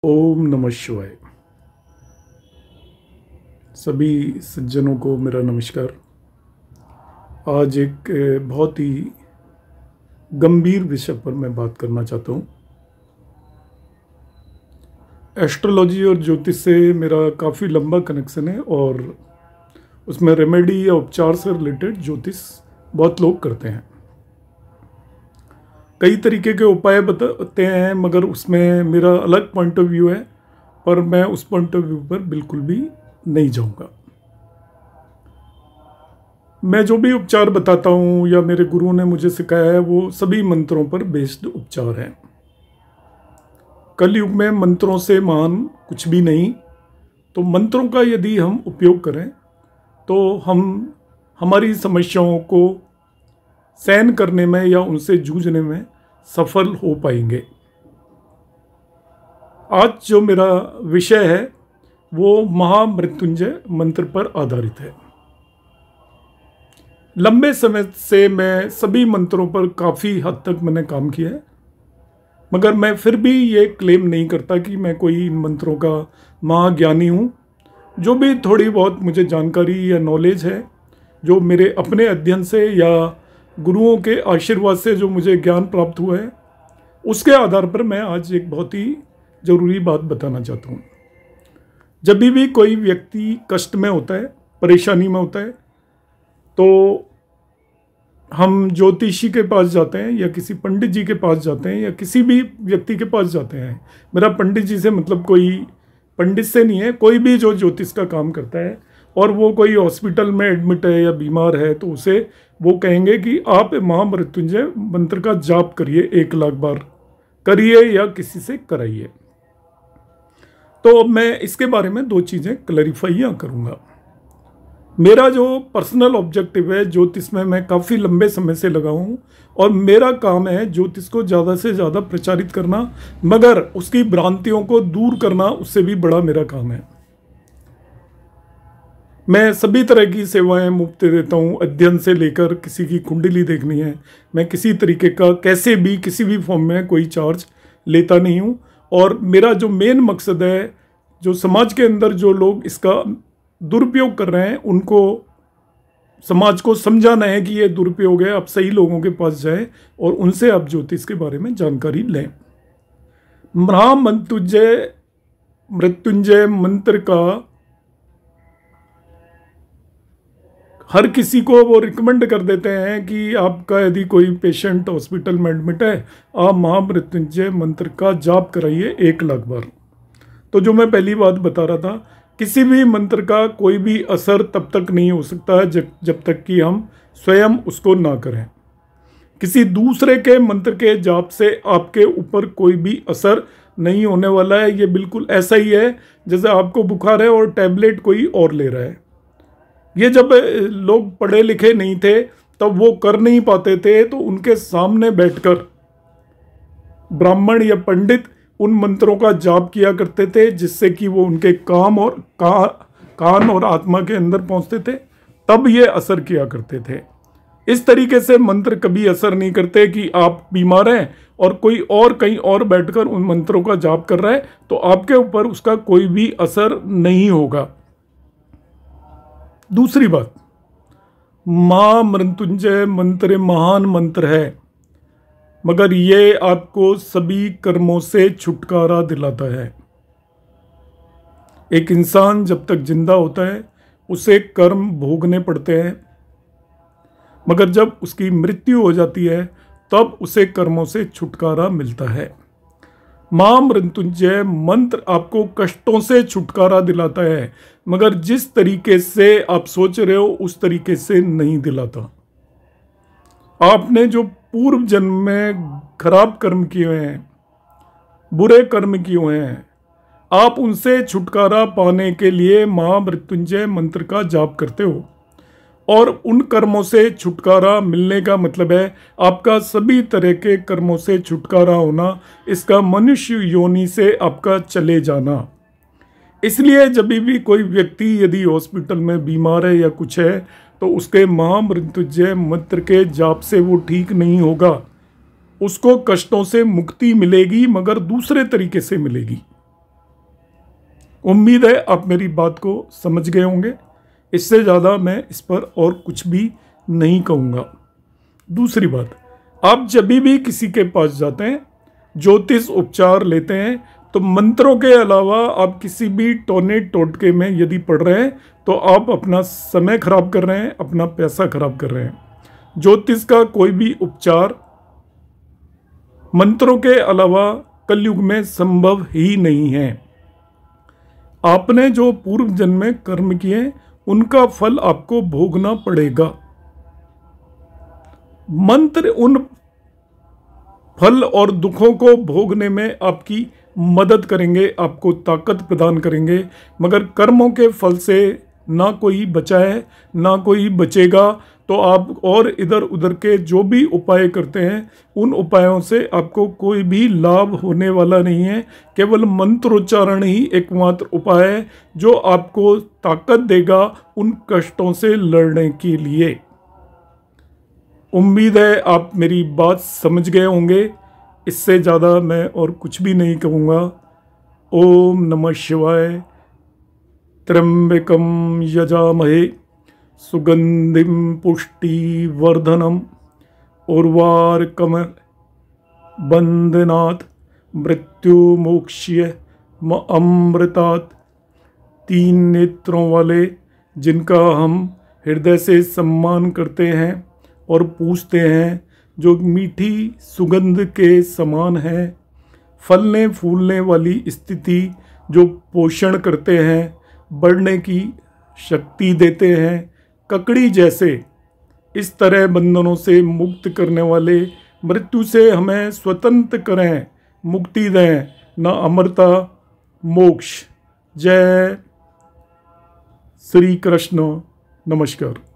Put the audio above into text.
ओम नमः शिवाय। सभी सज्जनों को मेरा नमस्कार। आज एक बहुत ही गंभीर विषय पर मैं बात करना चाहता हूँ। एस्ट्रोलॉजी और ज्योतिष से मेरा काफ़ी लंबा कनेक्शन है और उसमें रेमेडी या उपचार से रिलेटेड ज्योतिष बहुत लोग करते हैं। कई तरीके के उपाय बताते हैं, मगर उसमें मेरा अलग पॉइंट ऑफ व्यू है, पर मैं उस पॉइंट ऑफ व्यू पर बिल्कुल भी नहीं जाऊंगा। मैं जो भी उपचार बताता हूँ या मेरे गुरुओं ने मुझे सिखाया है वो सभी मंत्रों पर बेस्ड उपचार हैं। कलयुग में मंत्रों से महान कुछ भी नहीं, तो मंत्रों का यदि हम उपयोग करें तो हम हमारी समस्याओं को सहन करने में या उनसे जूझने में सफल हो पाएंगे। आज जो मेरा विषय है वो महामृत्युंजय मंत्र पर आधारित है। लंबे समय से मैं सभी मंत्रों पर काफ़ी हद तक मैंने काम किया है, मगर मैं फिर भी ये क्लेम नहीं करता कि मैं कोई इन मंत्रों का महाज्ञानी हूँ। जो भी थोड़ी बहुत मुझे जानकारी या नॉलेज है, जो मेरे अपने अध्ययन से या गुरुओं के आशीर्वाद से जो मुझे ज्ञान प्राप्त हुआ है, उसके आधार पर मैं आज एक बहुत ही ज़रूरी बात बताना चाहता हूँ। जब भी कोई व्यक्ति कष्ट में होता है, परेशानी में होता है, तो हम ज्योतिषी के पास जाते हैं या किसी पंडित जी के पास जाते हैं या किसी भी व्यक्ति के पास जाते हैं। मेरा पंडित जी से मतलब कोई पंडित से नहीं है, कोई भी जो ज्योतिष का काम करता है और वो कोई हॉस्पिटल में एडमिट है या बीमार है, तो उसे वो कहेंगे कि आप महामृत्युंजय मंत्र का जाप करिए, 1,00,000 बार करिए या किसी से कराइए। तो मैं इसके बारे में दो चीज़ें क्लैरिफाई यहाँ करूँगा। मेरा जो पर्सनल ऑब्जेक्टिव है, ज्योतिष में मैं काफ़ी लंबे समय से लगा हूँ और मेरा काम है ज्योतिष को ज़्यादा से ज़्यादा प्रचारित करना, मगर उसकी भ्रांतियों को दूर करना उससे भी बड़ा मेरा काम है। मैं सभी तरह की सेवाएं मुफ्त देता हूं, अध्ययन से लेकर किसी की कुंडली देखनी है, मैं किसी तरीके का कैसे भी किसी भी फॉर्म में कोई चार्ज लेता नहीं हूं। और मेरा जो मेन मकसद है, जो समाज के अंदर जो लोग इसका दुरुपयोग कर रहे हैं उनको समाज को समझाना है कि ये दुरुपयोग है। आप सही लोगों के पास जाएं और उनसे आप ज्योतिष के बारे में जानकारी लें। मृत्युंजय मंत्र का हर किसी को वो रिकमेंड कर देते हैं कि आपका यदि कोई पेशेंट हॉस्पिटल में एडमिट है, आप महामृत्युंजय मंत्र का जाप कराइए 1,00,000 बार। तो जो मैं पहली बात बता रहा था, किसी भी मंत्र का कोई भी असर तब तक नहीं हो सकता है जब तक कि हम स्वयं उसको ना करें। किसी दूसरे के मंत्र के जाप से आपके ऊपर कोई भी असर नहीं होने वाला है। ये बिल्कुल ऐसा ही है जैसे आपको बुखार है और टैबलेट कोई और ले रहा है। ये जब लोग पढ़े लिखे नहीं थे तब वो कर नहीं पाते थे, तो उनके सामने बैठकर ब्राह्मण या पंडित उन मंत्रों का जाप किया करते थे, जिससे कि वो उनके कान और आत्मा के अंदर पहुंचते थे, तब ये असर किया करते थे। इस तरीके से मंत्र कभी असर नहीं करते कि आप बीमार हैं और कोई और कहीं और बैठकर उन मंत्रों का जाप कर रहा है तो आपके ऊपर उसका कोई भी असर नहीं होगा। दूसरी बात, महामृत्युंजय मंत्र महान मंत्र है, मगर ये आपको सभी कर्मों से छुटकारा दिलाता है। एक इंसान जब तक जिंदा होता है उसे कर्म भोगने पड़ते हैं, मगर जब उसकी मृत्यु हो जाती है तब उसे कर्मों से छुटकारा मिलता है। महामृत्युंजय मंत्र आपको कष्टों से छुटकारा दिलाता है, मगर जिस तरीके से आप सोच रहे हो उस तरीके से नहीं दिलाता। आपने जो पूर्व जन्म में खराब कर्म किए हैं, बुरे कर्म किए हुए हैं, आप उनसे छुटकारा पाने के लिए महामृत्युंजय मंत्र का जाप करते हो। और उन कर्मों से छुटकारा मिलने का मतलब है आपका सभी तरह के कर्मों से छुटकारा होना, इसका मनुष्य योनि से आपका चले जाना। इसलिए जब भी कोई व्यक्ति यदि हॉस्पिटल में बीमार है या कुछ है, तो उसके महामृत्युंजय मंत्र के जाप से वो ठीक नहीं होगा। उसको कष्टों से मुक्ति मिलेगी, मगर दूसरे तरीके से मिलेगी। उम्मीद है आप मेरी बात को समझ गए होंगे। इससे ज़्यादा मैं इस पर और कुछ भी नहीं कहूँगा। दूसरी बात, आप जब भी किसी के पास जाते हैं, ज्योतिष उपचार लेते हैं, तो मंत्रों के अलावा आप किसी भी टोने टोटके में यदि पढ़ रहे हैं तो आप अपना समय खराब कर रहे हैं, अपना पैसा खराब कर रहे हैं। ज्योतिष का कोई भी उपचार मंत्रों के अलावा कलयुग में संभव ही नहीं है। आपने जो पूर्व जन्म में कर्म किए उनका फल आपको भोगना पड़ेगा। मंत्र उन फल और दुखों को भोगने में आपकी मदद करेंगे, आपको ताकत प्रदान करेंगे, मगर कर्मों के फल से ना कोई बचा है ना कोई बचेगा। तो आप और इधर उधर के जो भी उपाय करते हैं उन उपायों से आपको कोई भी लाभ होने वाला नहीं है। केवल मंत्रोच्चारण ही एकमात्र उपाय है जो आपको ताकत देगा उन कष्टों से लड़ने के लिए। उम्मीद है आप मेरी बात समझ गए होंगे। इससे ज़्यादा मैं और कुछ भी नहीं कहूँगा। ओम नमः शिवाय। त्र्यंबकम यजामहे सुगंधिम पुष्टिवर्धनम उर्वारुकमिव बंधनात् मृत्युमोक्ष्य अमृतात्। तीन नेत्रों वाले जिनका हम हृदय से सम्मान करते हैं और पूजते हैं, जो मीठी सुगंध के समान है, फलने फूलने वाली स्थिति, जो पोषण करते हैं, बढ़ने की शक्ति देते हैं, ककड़ी जैसे, इस तरह बंधनों से मुक्त करने वाले, मृत्यु से हमें स्वतंत्र करें, मुक्ति दें, न अमरता मोक्ष। जय श्री कृष्ण। नमस्कार।